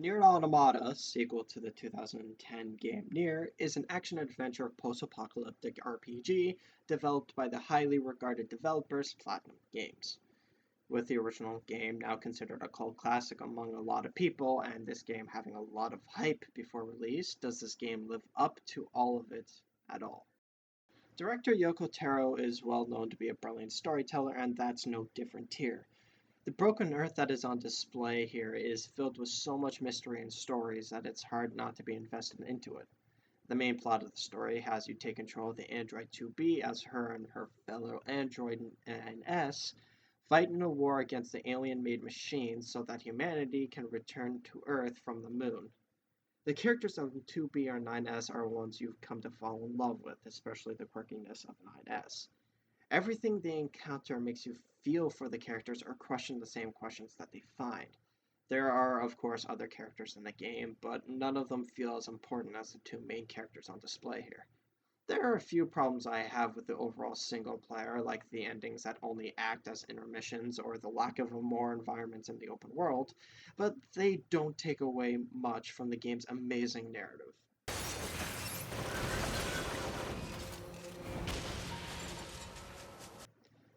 Nier Automata, sequel to the 2010 game Nier, is an action-adventure post-apocalyptic RPG developed by the highly regarded developers PlatinumGames. With the original game now considered a cult classic among a lot of people, and this game having a lot of hype before release, does this game live up to all of it at all? Director Yoko Taro is well known to be a brilliant storyteller, and that's no different here. The broken earth that is on display here is filled with so much mystery and stories that it's hard not to be invested into it. The main plot of the story has you take control of the android 2B as her and her fellow android 9S fight in a war against the alien-made machines so that humanity can return to Earth from the moon. The characters of 2B or 9S are ones you've come to fall in love with, especially the quirkiness of 9S. Everything they encounter makes you feel for the characters or question the same questions that they find. There are, of course, other characters in the game, but none of them feel as important as the two main characters on display here. There are a few problems I have with the overall single player, like the endings that only act as intermissions or the lack of more environments in the open world, but they don't take away much from the game's amazing narrative.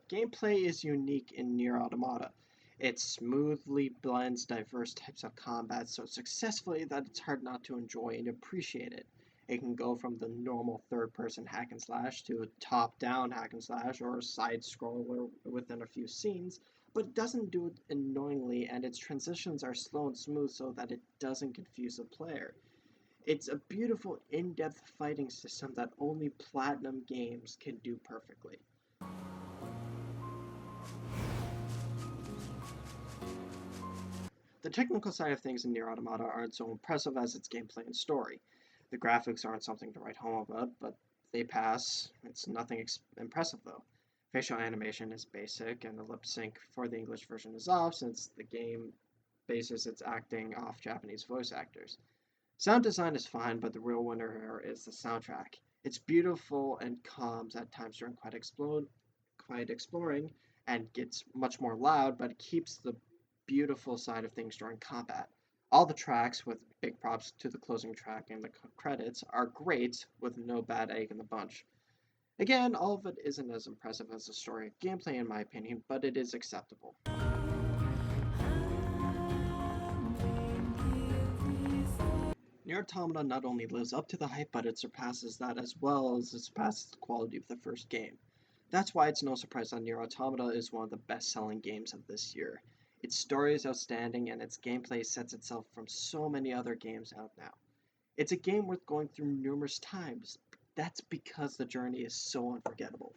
Gameplay is unique in Nier Automata. It smoothly blends diverse types of combat so successfully that it's hard not to enjoy and appreciate it. It can go from the normal third person hack and slash to a top down hack and slash or a side scroller within a few scenes, but it doesn't do it annoyingly, and its transitions are slow and smooth so that it doesn't confuse the player. It's a beautiful in depth fighting system that only Platinum Games can do perfectly. The technical side of things in Nier Automata aren't so impressive as its gameplay and story. The graphics aren't something to write home about, but they pass. It's nothing impressive though. Facial animation is basic, and the lip sync for the English version is off since the game bases its acting off Japanese voice actors. Sound design is fine, but the real winner here is the soundtrack. It's beautiful and calms at times during quiet exploring, and gets much more loud, but it keeps the beautiful side of things during combat. All the tracks, with big props to the closing track and the credits, are great with no bad egg in the bunch. Again, all of it isn't as impressive as the story and gameplay in my opinion, but it is acceptable. Nier Automata not only lives up to the hype, but it surpasses that as well as it surpasses the quality of the first game. That's why it's no surprise that Nier Automata is one of the best-selling games of this year. Its story is outstanding, and its gameplay sets itself from so many other games out now. It's a game worth going through numerous times. That's because the journey is so unforgettable.